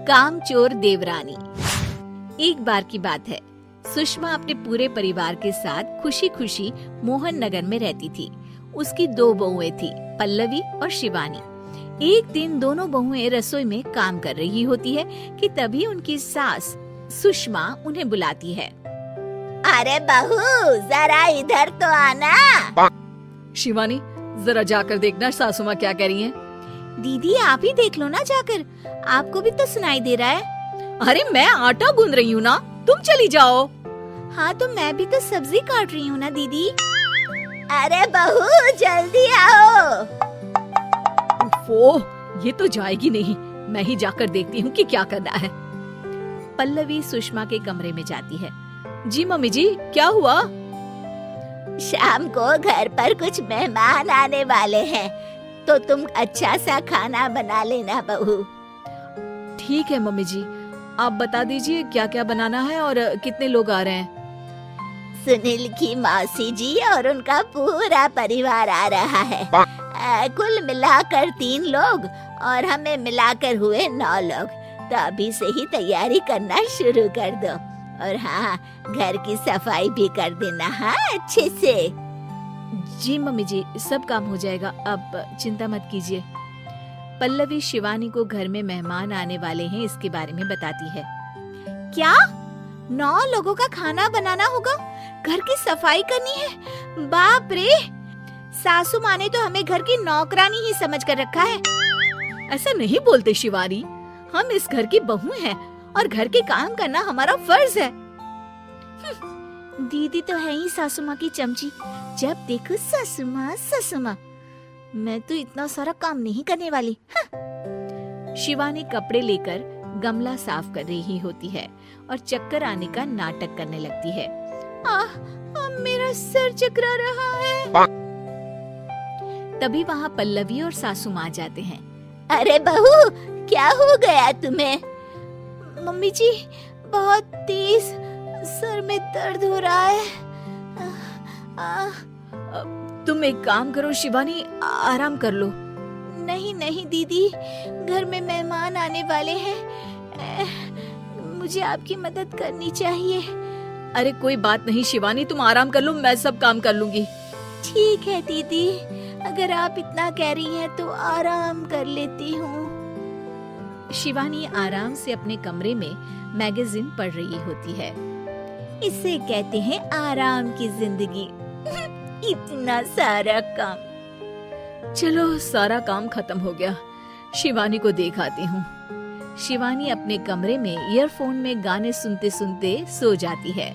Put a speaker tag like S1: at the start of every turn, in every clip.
S1: कामचोर देवरानी। एक बार की बात है, सुषमा अपने पूरे परिवार के साथ खुशी खुशी मोहन नगर में रहती थी। उसकी 2 बहुएं थी, पल्लवी और शिवानी। एक दिन दोनों बहुएं रसोई में काम कर रही होती है कि तभी उनकी सास सुषमा उन्हें बुलाती है।
S2: अरे बहू, जरा इधर तो आना।
S1: शिवानी, जरा जाकर देखना सासू माँ क्या कह रही हैं।
S2: दीदी आप ही देख लो ना जाकर, आपको भी तो सुनाई दे रहा है।
S1: अरे मैं आटा गूंद रही हूँ ना, तुम चली जाओ।
S2: हाँ तो मैं भी तो सब्जी काट रही हूँ ना दीदी। अरे बहू जल्दी आओ।
S1: वो ये तो जाएगी नहीं, मैं ही जाकर देखती हूँ कि क्या करना है। पल्लवी सुषमा के कमरे में जाती है। जी मम्मी जी, क्या हुआ?
S2: शाम को घर पर कुछ मेहमान आने वाले हैं, तो तुम अच्छा सा खाना बना लेना बहू।
S1: ठीक है मम्मी जी, आप बता दीजिए क्या क्या बनाना है और कितने लोग आ रहे हैं।
S2: सुनील की मौसी जी और उनका पूरा परिवार आ रहा है। कुल मिलाकर 3 लोग और हमें मिलाकर हुए 9 लोग। तो अभी से ही तैयारी करना शुरू कर दो। और हाँ, घर की सफाई भी कर देना, हाँ अच्छे से।
S1: जी मम्मी जी, सब काम हो जाएगा, आप चिंता मत कीजिए। पल्लवी शिवानी को घर में मेहमान आने वाले हैं इसके बारे में बताती है।
S2: क्या 9 लोगों का खाना बनाना होगा, घर की सफाई करनी है? बाप रे, सासू माँ ने तो हमें घर की नौकरानी ही समझ कर रखा है।
S1: ऐसा नहीं बोलते शिवानी, हम इस घर की बहू हैं और घर के काम करना हमारा फर्ज है।
S2: दीदी तो है ही सासू माँ की चमची, जब देखो सासू माँ सासू माँ। मैं तो इतना सारा काम नहीं करने वाली।
S1: शिवानी कपड़े लेकर गमला साफ कर रही होती है और चक्कर आने का नाटक करने लगती है।
S2: मेरा सर चकरा रहा है।
S1: तभी वहाँ पल्लवी और सासू माँ जाते हैं।
S2: अरे बहू, क्या हो गया तुम्हें?
S1: मम्मी जी, बहुत तेज सर में दर्द हो रहा है। तुम एक काम करो शिवानी, आराम कर लो।
S2: नहीं नहीं दीदी, घर में मेहमान आने वाले हैं, मुझे आपकी मदद करनी चाहिए।
S1: अरे कोई बात नहीं शिवानी, तुम आराम कर लो, मैं सब काम कर लूंगी।
S2: ठीक है दीदी, अगर आप इतना कह रही हैं तो आराम कर लेती हूँ।
S1: शिवानी आराम से अपने कमरे में मैगजीन पढ़ रही होती है।
S2: इसे कहते हैं आराम की जिंदगी। इतना सारा काम।
S1: चलो सारा काम खत्म हो गया, शिवानी को देख आती हूँ। शिवानी अपने कमरे में ईयरफोन में गाने सुनते सुनते सो जाती है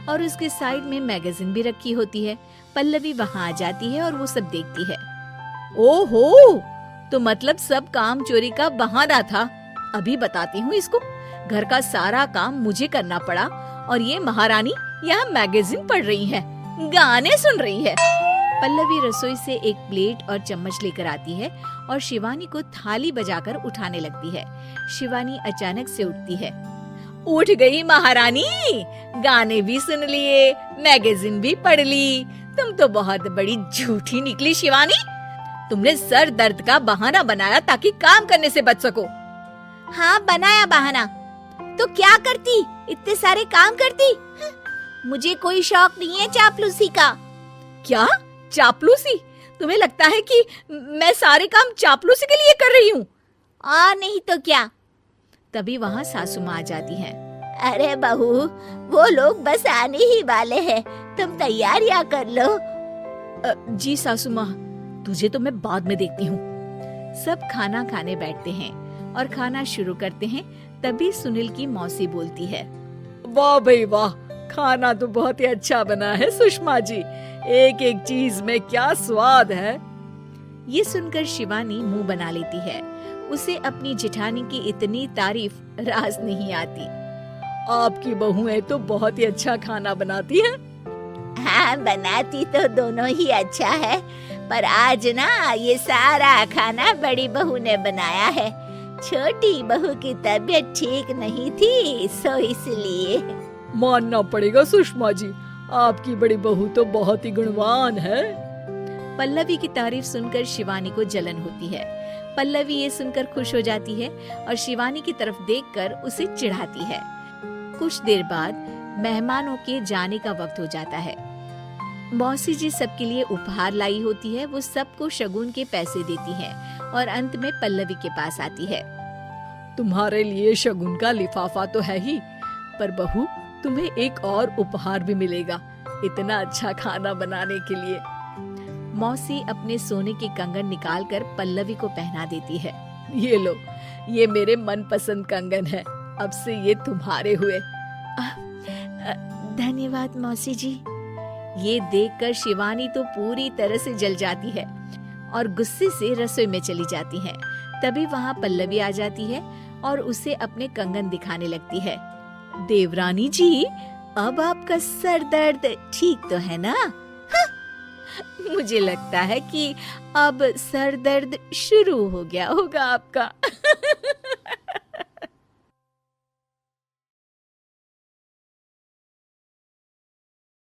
S1: और उसके साइड में मैगजीन भी रखी होती है। पल्लवी वहाँ आ जाती है और वो सब देखती है। ओहो, तो मतलब सब काम चोरी का बहाना था। अभी बताती हूँ इसको। घर का सारा काम मुझे करना पड़ा और ये महारानी यहाँ मैगजीन पढ़ रही है, गाने सुन रही है। पल्लवी रसोई से एक प्लेट और चम्मच लेकर आती है और शिवानी को थाली बजाकर उठाने लगती है। शिवानी अचानक से उठती है। उठ गई महारानी, गाने भी सुन लिए, मैगजीन भी पढ़ ली। तुम तो बहुत बड़ी झूठी निकली शिवानी। तुमने सर दर्द का बहाना बनाया ताकि काम करने से बच सको।
S2: हाँ बनाया बहाना, तो क्या करती, इतने सारे काम करती। मुझे कोई शौक नहीं है चापलूसी का।
S1: क्या चापलूसी? तुम्हें लगता है कि मैं सारे काम चापलूसी के लिए कर रही हूँ?
S2: और नहीं तो क्या।
S1: तभी वहाँ सासू माँ आ जाती हैं।
S2: अरे बहू, वो लोग बस आने ही वाले हैं, तुम तैयारियां कर लो।
S1: जी सासू माँ, तुझे तो मैं बाद में देखती हूँ। सब खाना खाने बैठते हैं और खाना शुरू करते हैं। तभी सुनील की मौसी बोलती है। वाह भाई वाह, खाना तो बहुत ही अच्छा बना है सुषमा जी, एक एक चीज में क्या स्वाद है। ये सुनकर शिवानी मुंह बना लेती है। उसे अपनी जेठानी की इतनी तारीफ रास नहीं आती। आपकी बहुएं तो बहुत ही अच्छा खाना बनाती हैं।
S2: हाँ बनाती तो दोनों ही अच्छा है, पर आज ना ये सारा खाना बड़ी बहू ने बनाया है। छोटी बहू की तबीयत ठीक नहीं थी, सो इसलिए।
S1: मानना पड़ेगा सुषमा जी, आपकी बड़ी बहू तो बहुत ही गुणवान है। पल्लवी की तारीफ सुनकर शिवानी को जलन होती है। पल्लवी ये सुनकर खुश हो जाती है और शिवानी की तरफ देखकर उसे चिढ़ाती है। कुछ देर बाद मेहमानों के जाने का वक्त हो जाता है। मौसी जी सबके लिए उपहार लाई होती है। वो सबको शगुन के पैसे देती है और अंत में पल्लवी के पास आती है।
S3: तुम्हारे लिए शगुन का लिफाफा तो है ही, पर बहू तुम्हें एक और उपहार भी मिलेगा इतना अच्छा खाना बनाने के लिए।
S1: मौसी अपने सोने के कंगन निकालकर पल्लवी को पहना देती है।
S3: ये लो, ये मेरे मनपसंद कंगन है, अब से ये तुम्हारे हुए।
S2: धन्यवाद मौसी जी।
S1: ये देखकर शिवानी तो पूरी तरह से जल जाती है और गुस्से से रसोई में चली जाती है। तभी वहाँ पल्लवी आ जाती है और उसे अपने कंगन दिखाने लगती है।
S2: देवरानी जी, अब आपका सर दर्द ठीक तो है ना?
S1: मुझे लगता है कि अब सर दर्द शुरू हो गया होगा आपका।